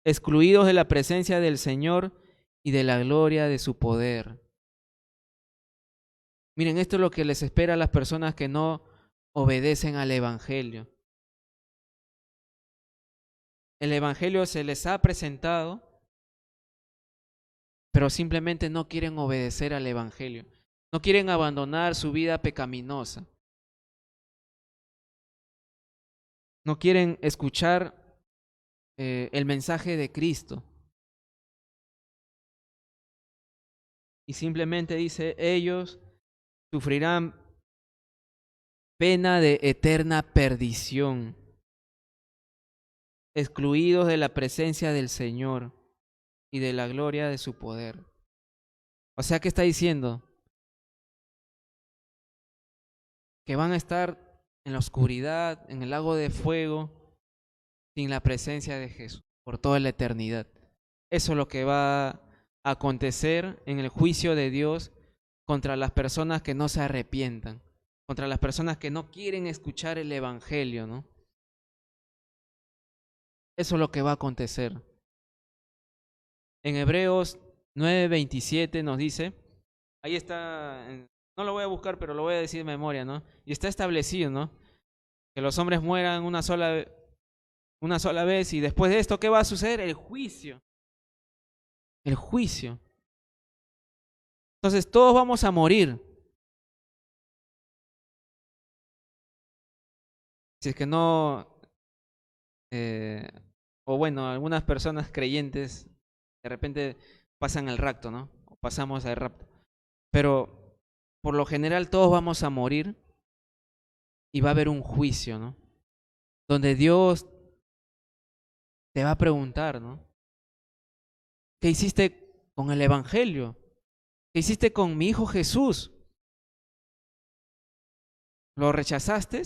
Speaker 1: excluidos de la presencia del Señor y de la gloria de su poder. Miren, esto es lo que les espera a las personas que no obedecen al evangelio. El evangelio se les ha presentado, pero simplemente no quieren obedecer al evangelio. No quieren abandonar su vida pecaminosa. No quieren escuchar el mensaje de Cristo. Y simplemente dice, ellos sufrirán pena de eterna perdición, excluidos de la presencia del Señor y de la gloria de su poder. O sea, ¿qué está diciendo? Que van a estar en la oscuridad, en el lago de fuego, sin la presencia de Jesús, por toda la eternidad. Eso es lo que va a acontecer en el juicio de Dios contra las personas que no se arrepientan, contra las personas que no quieren escuchar el evangelio, ¿no? Eso es lo que va a acontecer. En Hebreos 9:27 nos dice, ahí está, no lo voy a buscar, pero lo voy a decir de memoria, ¿no? Y está establecido, ¿no? Que los hombres mueran una sola vez y después de esto, ¿qué va a suceder? El juicio. El juicio. Entonces todos vamos a morir. Si es que no, o bueno, algunas personas creyentes de repente pasan el rapto, ¿no? O pasamos al rapto. Pero por lo general todos vamos a morir y va a haber un juicio, ¿no? Donde Dios te va a preguntar, ¿no? ¿Qué hiciste con el evangelio? ¿Qué hiciste con mi hijo Jesús? ¿Lo rechazaste?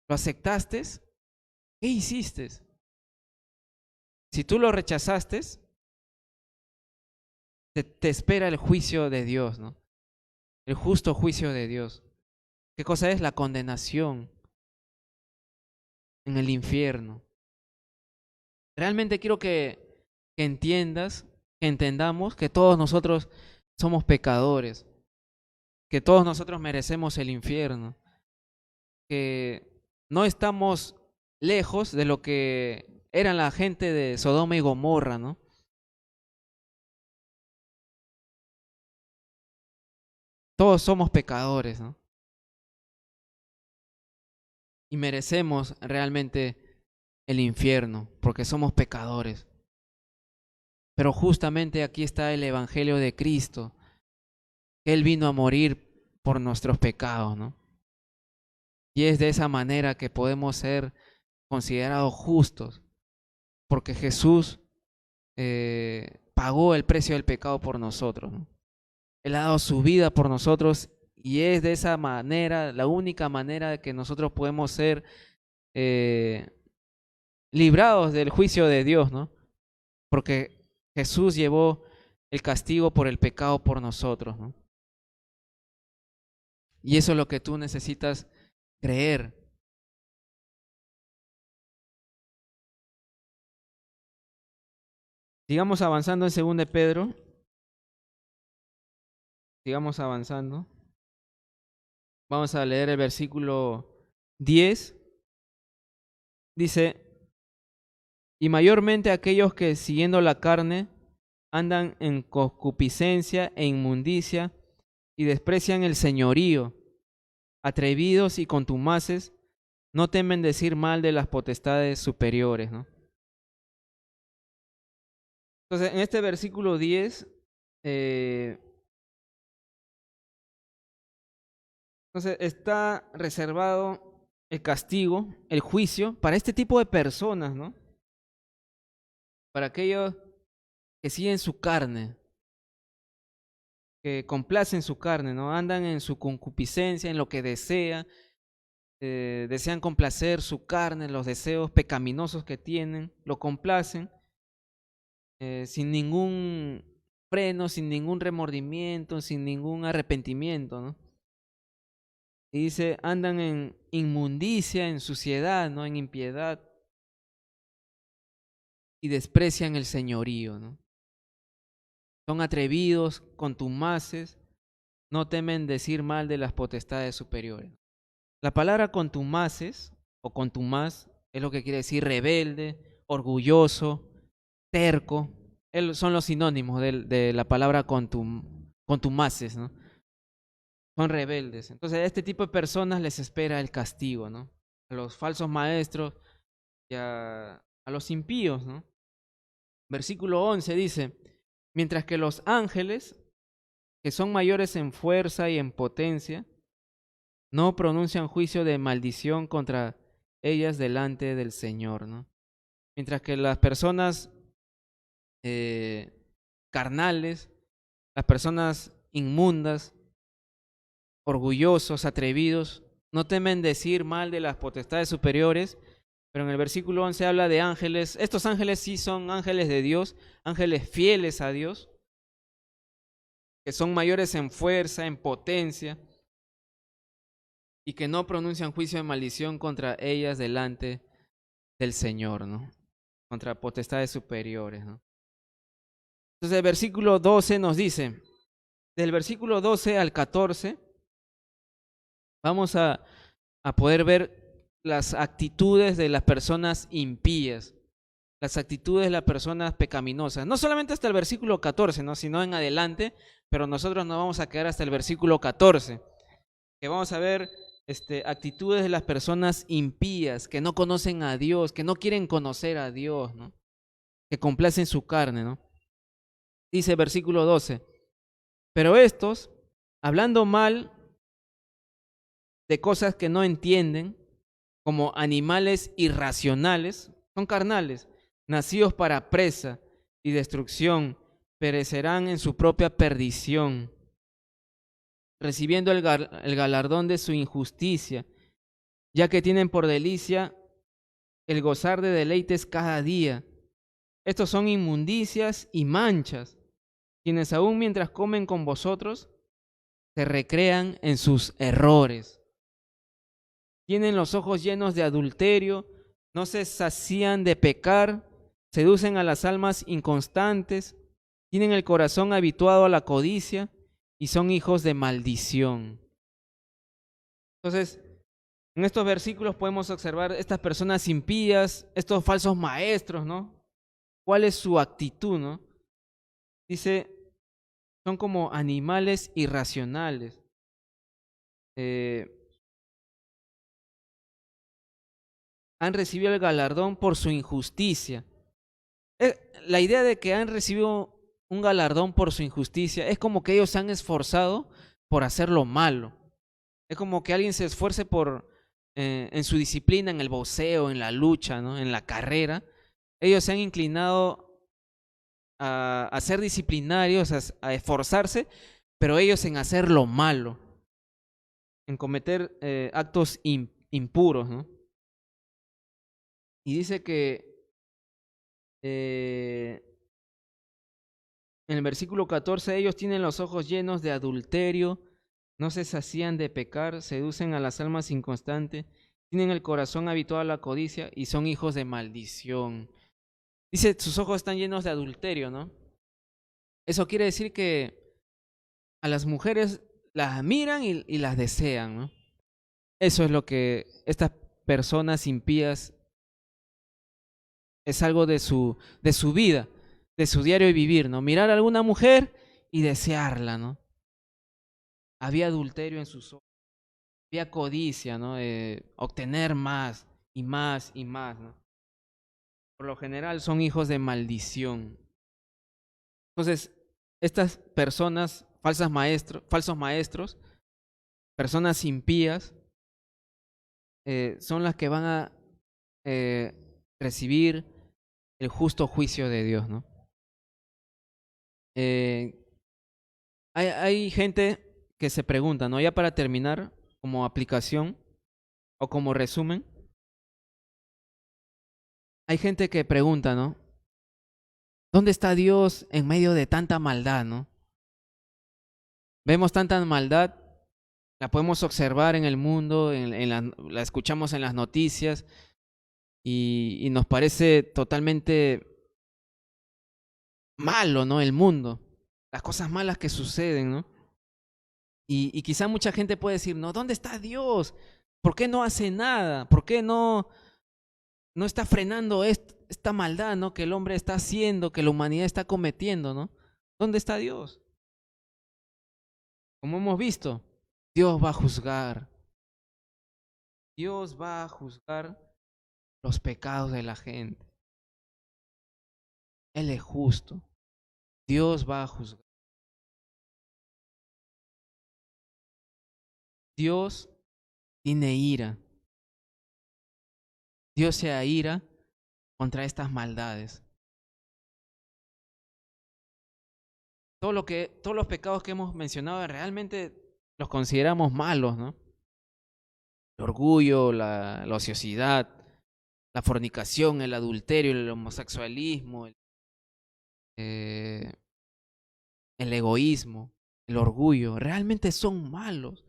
Speaker 1: ¿Lo aceptaste? ¿Qué hiciste? Si tú lo rechazaste, te espera el juicio de Dios, ¿no? El justo juicio de Dios. ¿Qué cosa es? La condenación en el infierno. Realmente quiero que entiendas, que entendamos que todos nosotros somos pecadores, que todos nosotros merecemos el infierno, que no estamos lejos de lo que eran la gente de Sodoma y Gomorra, ¿no? Todos somos pecadores, ¿no? Y merecemos realmente el infierno, porque somos pecadores. Pero justamente aquí está el evangelio de Cristo. Él vino a morir por nuestros pecados, ¿no? Y es de esa manera que podemos ser considerados justos, porque Jesús pagó el precio del pecado por nosotros, ¿no? Él ha dado su vida por nosotros y es de esa manera, la única manera de que nosotros podemos ser librados del juicio de Dios, ¿no? Porque Jesús llevó el castigo por el pecado por nosotros, ¿no? Y eso es lo que tú necesitas creer. Sigamos avanzando en 2 de Pedro. Sigamos avanzando. Vamos a leer el versículo 10. Dice, y mayormente aquellos que siguiendo la carne andan en concupiscencia e inmundicia y desprecian el señorío, atrevidos y contumaces, no temen decir mal de las potestades superiores, ¿no? Entonces, en este versículo 10, entonces está reservado el castigo, el juicio, para este tipo de personas, ¿no? Para aquellos que siguen su carne, que complacen su carne, ¿no? Andan en su concupiscencia, en lo que desean, desean complacer su carne, los deseos pecaminosos que tienen, lo complacen sin ningún freno, sin ningún remordimiento, sin ningún arrepentimiento, ¿no? Y dice, andan en inmundicia, en suciedad, ¿no? En impiedad, y desprecian el señorío, ¿no? Son atrevidos, contumaces, no temen decir mal de las potestades superiores. La palabra contumaces o contumaz es lo que quiere decir rebelde, orgulloso, terco. Son los sinónimos de la palabra contumaces, ¿no? Son rebeldes. Entonces a este tipo de personas les espera el castigo, ¿no? A los falsos maestros y a los impíos, ¿no? Versículo 11 dice, mientras que los ángeles, que son mayores en fuerza y en potencia, no pronuncian juicio de maldición contra ellas delante del Señor, ¿no? Mientras que las personas carnales, las personas inmundas, orgullosos, atrevidos, no temen decir mal de las potestades superiores, pero en el versículo 11 habla de ángeles. Estos ángeles sí son ángeles de Dios, ángeles fieles a Dios, que son mayores en fuerza, en potencia, y que no pronuncian juicio de maldición contra ellas delante del Señor, ¿no? Contra potestades superiores, ¿no? Entonces el versículo 12 nos dice, del versículo 12 al 14, vamos a poder ver las actitudes de las personas impías, las actitudes de las personas pecaminosas. No solamente hasta el versículo 14, ¿no? Sino en adelante, pero nosotros nos vamos a quedar hasta el versículo 14, que vamos a ver actitudes de las personas impías, que no conocen a Dios, que no quieren conocer a Dios, ¿no? Que complacen su carne, ¿no? Dice versículo 12, pero estos, hablando mal de cosas que no entienden, como animales irracionales, son carnales, nacidos para presa y destrucción, perecerán en su propia perdición, recibiendo el galardón de su injusticia, ya que tienen por delicia el gozar de deleites cada día. Estos son inmundicias y manchas, quienes aún mientras comen con vosotros, se recrean en sus errores. Tienen los ojos llenos de adulterio, no se sacían de pecar, seducen a las almas inconstantes, tienen el corazón habituado a la codicia y son hijos de maldición. Entonces, en estos versículos podemos observar estas personas impías, estos falsos maestros, ¿no? ¿Cuál es su actitud, no? Dice, son como animales irracionales. Han recibido el galardón por su injusticia. La idea de que han recibido un galardón por su injusticia es como que ellos se han esforzado por hacer lo malo. Es como que alguien se esfuerce en su disciplina, en el boxeo, en la lucha, ¿no? En la carrera. Ellos se han inclinado a ser disciplinarios, a esforzarse, pero ellos en hacer lo malo, en cometer actos impuros, ¿no? Y dice que en el versículo 14, ellos tienen los ojos llenos de adulterio, no se sacían de pecar, seducen a las almas inconstantes, tienen el corazón habituado a la codicia y son hijos de maldición. Dice, sus ojos están llenos de adulterio, ¿no? Eso quiere decir que a las mujeres las miran y las desean, ¿no? Eso es lo que estas personas impías es algo de su vida, de su diario vivir, ¿no? Mirar a alguna mujer y desearla, ¿no? Había adulterio en sus ojos, había codicia, ¿no? Obtener más y más y más, ¿no? Por lo general son hijos de maldición. Entonces, estas personas, falsos maestros, personas impías, son las que van a eh, recibir el justo juicio de Dios, ¿no? Eh, hay gente que se pregunta, ¿no? Ya para terminar, como aplicación o como resumen, hay gente que pregunta, ¿no? ¿Dónde está Dios en medio de tanta maldad, ¿no? Vemos tanta maldad, la podemos observar en el mundo, la escuchamos en las noticias y nos parece totalmente malo, ¿no? El mundo, las cosas malas que suceden, ¿no? Y quizá mucha gente puede decir, no, ¿dónde está Dios? ¿Por qué no hace nada? ¿Por qué no está frenando esta maldad, ¿no? Que el hombre está haciendo, que la humanidad está cometiendo, ¿no? ¿Dónde está Dios? Como hemos visto, Dios va a juzgar. Dios va a juzgar los pecados de la gente. Él es justo. Dios va a juzgar. Dios tiene ira. Dios se aira contra estas maldades. Todos los pecados que hemos mencionado realmente los consideramos malos, ¿no? El orgullo, la ociosidad, la fornicación, el adulterio, el homosexualismo, eh, el egoísmo, el orgullo, realmente son malos.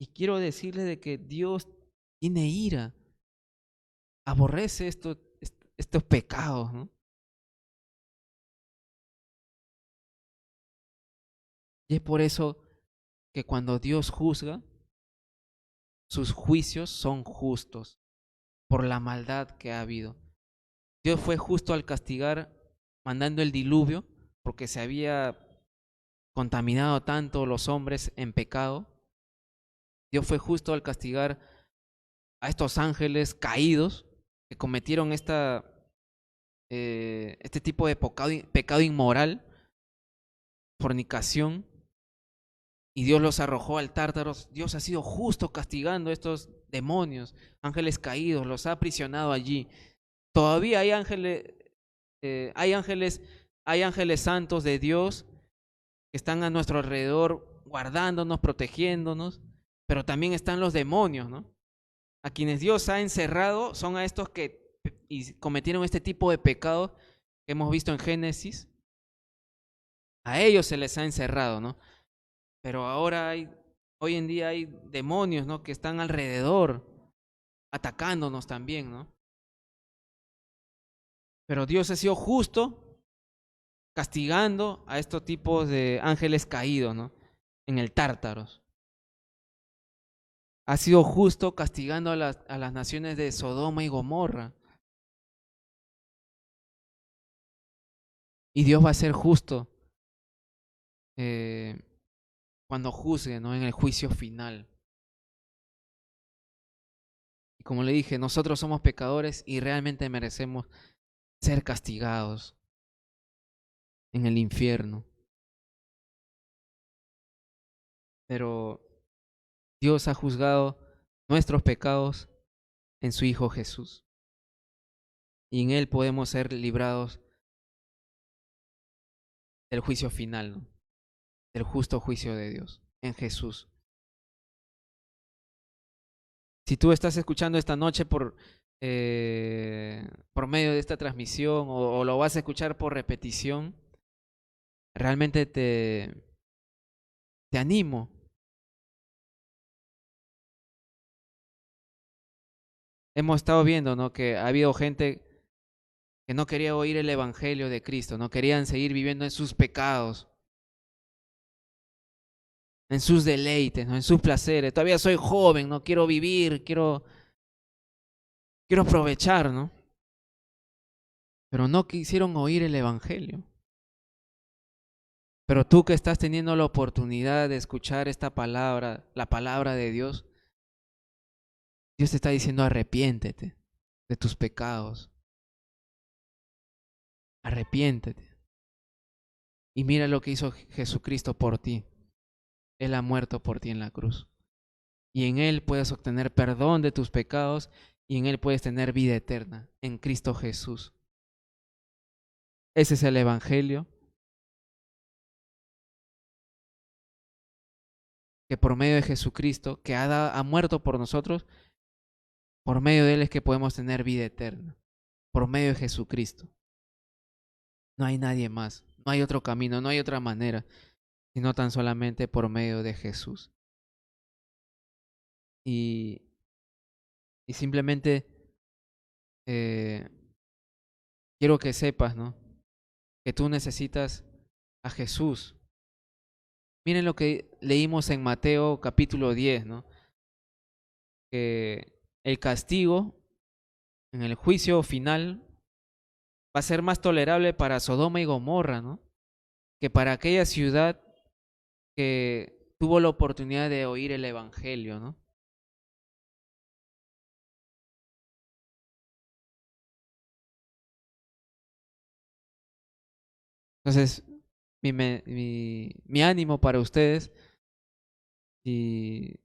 Speaker 1: Y quiero decirle de que Dios tiene ira, aborrece estos pecados, ¿no? Y es por eso que cuando Dios juzga, sus juicios son justos por la maldad que ha habido. Dios fue justo al castigar mandando el diluvio porque se había contaminado tanto los hombres en pecado. Dios fue justo al castigar a estos ángeles caídos que cometieron este tipo de pecado inmoral, fornicación, y Dios los arrojó al Tártaro. Dios ha sido justo castigando a estos demonios, ángeles caídos, los ha aprisionado allí. Todavía hay ángeles santos de Dios que están a nuestro alrededor guardándonos, protegiéndonos, pero también están los demonios, ¿no? A quienes Dios ha encerrado son a estos que cometieron este tipo de pecado que hemos visto en Génesis. A ellos se les ha encerrado, ¿no? Pero hoy en día hay demonios, ¿no? Que están alrededor, atacándonos también, ¿no? Pero Dios ha sido justo castigando a estos tipos de ángeles caídos, ¿no? En el Tártaros. Ha sido justo castigando a las naciones de Sodoma y Gomorra. Y Dios va a ser justo eh, cuando juzgue, ¿no? En el juicio final. Y como le dije, nosotros somos pecadores y realmente merecemos ser castigados en el infierno. Pero Dios ha juzgado nuestros pecados en su Hijo Jesús. Y en Él podemos ser librados del juicio final, ¿no? Del justo juicio de Dios, en Jesús. Si tú estás escuchando esta noche por medio de esta transmisión o lo vas a escuchar por repetición, realmente te animo. Hemos estado viendo, ¿no? Que ha habido gente que no quería oír el evangelio de Cristo, no querían seguir viviendo en sus pecados, en sus deleites, ¿no? En sus placeres. Todavía soy joven, no quiero vivir, quiero aprovechar, ¿no? Pero no quisieron oír el evangelio. Pero tú que estás teniendo la oportunidad de escuchar esta palabra, la palabra de Dios, Dios te está diciendo arrepiéntete de tus pecados, arrepiéntete. Y mira lo que hizo Jesucristo por ti. Él ha muerto por ti en la cruz. Y en Él puedes obtener perdón de tus pecados y en Él puedes tener vida eterna, en Cristo Jesús. Ese es el Evangelio, que por medio de Jesucristo, que ha muerto por nosotros, por medio de Él es que podemos tener vida eterna, por medio de Jesucristo. No hay nadie más, no hay otro camino, no hay otra manera, sino tan solamente por medio de Jesús. Y simplemente quiero que sepas, ¿no? Que tú necesitas a Jesús. Miren lo que leímos en Mateo capítulo 10, ¿no? Que el castigo en el juicio final va a ser más tolerable para Sodoma y Gomorra, ¿no? Que para aquella ciudad que tuvo la oportunidad de oír el Evangelio, ¿no? Entonces, mi ánimo para ustedes, si,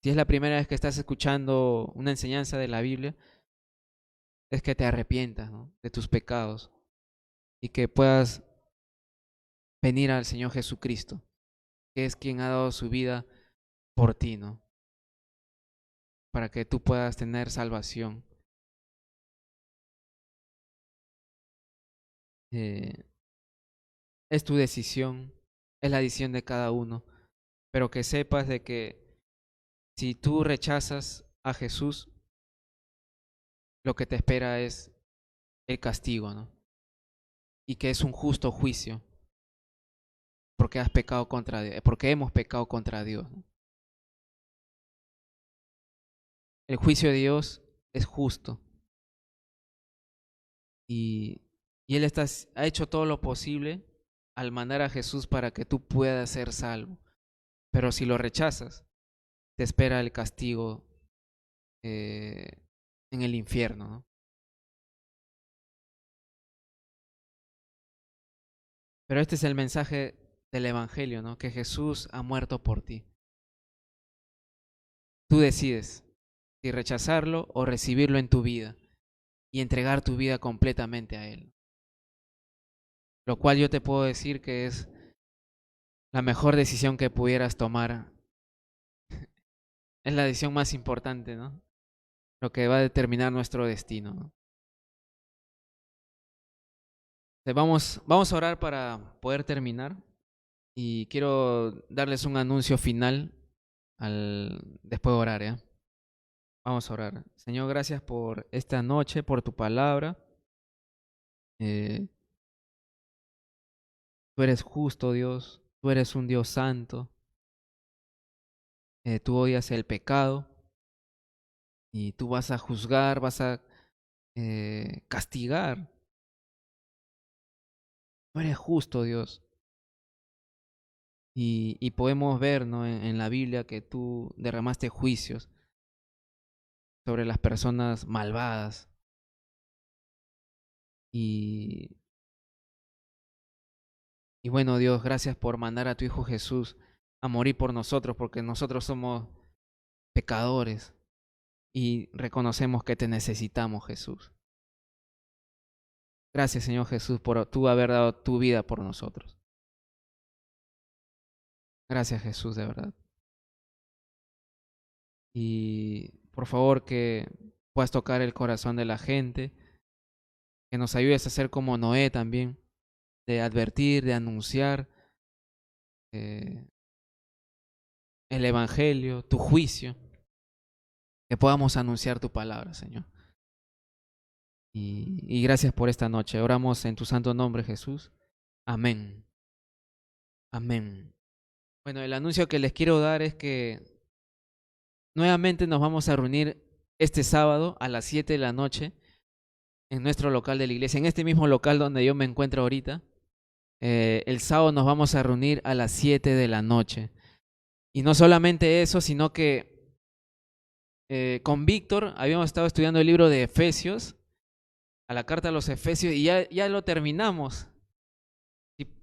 Speaker 1: si es la primera vez que estás escuchando una enseñanza de la Biblia, es que te arrepientas, ¿no? De tus pecados y que puedas venir al Señor Jesucristo, que es quien ha dado su vida por ti, ¿no? Para que tú puedas tener salvación. Eh, es tu decisión, es la decisión de cada uno, pero que sepas de que si tú rechazas a Jesús, lo que te espera es el castigo, ¿no? Y que es un justo juicio, porque has pecado contra Dios, porque hemos pecado contra Dios, ¿no? El juicio de Dios es justo y, Él ha hecho todo lo posible al mandar a Jesús para que tú puedas ser salvo. Pero si lo rechazas, te espera el castigo eh, en el infierno, ¿no? Pero este es el mensaje del Evangelio, ¿no? Que Jesús ha muerto por ti. Tú decides si rechazarlo o recibirlo en tu vida y entregar tu vida completamente a Él. Lo cual yo te puedo decir que es la mejor decisión que pudieras tomar. Es la decisión más importante, ¿no? Lo que va a determinar nuestro destino, ¿no? Vamos a orar para poder terminar y quiero darles un anuncio final después de orar, ¿eh? Vamos a orar. Señor, gracias por esta noche, por tu palabra. Eh, Tú eres justo, Dios. Tú eres un Dios santo. Tú odias el pecado y tú vas a juzgar, vas a castigar. Tú eres justo, Dios. Y podemos ver, ¿no? En la Biblia que tú derramaste juicios sobre las personas malvadas. Y, y bueno, Dios, gracias por mandar a tu Hijo Jesús a morir por nosotros, porque nosotros somos pecadores y reconocemos que te necesitamos, Jesús. Gracias, Señor Jesús, por tú haber dado tu vida por nosotros. Gracias, Jesús, de verdad. Y por favor que puedas tocar el corazón de la gente, que nos ayudes a ser como Noé también, de advertir, de anunciar eh, el Evangelio, tu juicio, que podamos anunciar tu palabra, Señor. Y gracias por esta noche. Oramos en tu santo nombre, Jesús. Amén. Amén. Bueno, el anuncio que les quiero dar es que nuevamente nos vamos a reunir este sábado a las 7 de la noche en nuestro local de la iglesia, en este mismo local donde yo me encuentro ahorita. El sábado nos vamos a reunir a las 7 de la noche. Y no solamente eso, sino que con Víctor habíamos estado estudiando el libro de Efesios, a la carta a los Efesios, y ya lo terminamos.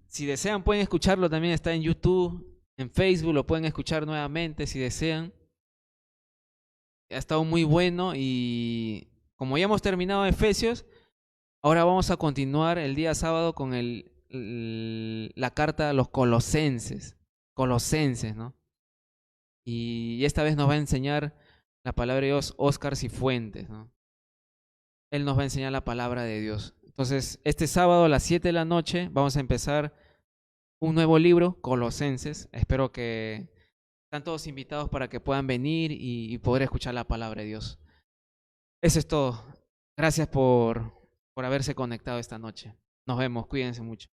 Speaker 1: Si desean pueden escucharlo, también está en YouTube, en Facebook, lo pueden escuchar nuevamente si desean. Ha estado muy bueno y como ya hemos terminado Efesios, ahora vamos a continuar el día sábado con la carta a los Colosenses, ¿no? Y esta vez nos va a enseñar la palabra de Dios Óscar Cifuentes, ¿no? Él nos va a enseñar la palabra de Dios. Entonces, este sábado a las 7 de la noche vamos a empezar un nuevo libro, Colosenses. Espero que están todos invitados para que puedan venir y poder escuchar la palabra de Dios. Eso es todo. Gracias por haberse conectado esta noche. Nos vemos, cuídense mucho.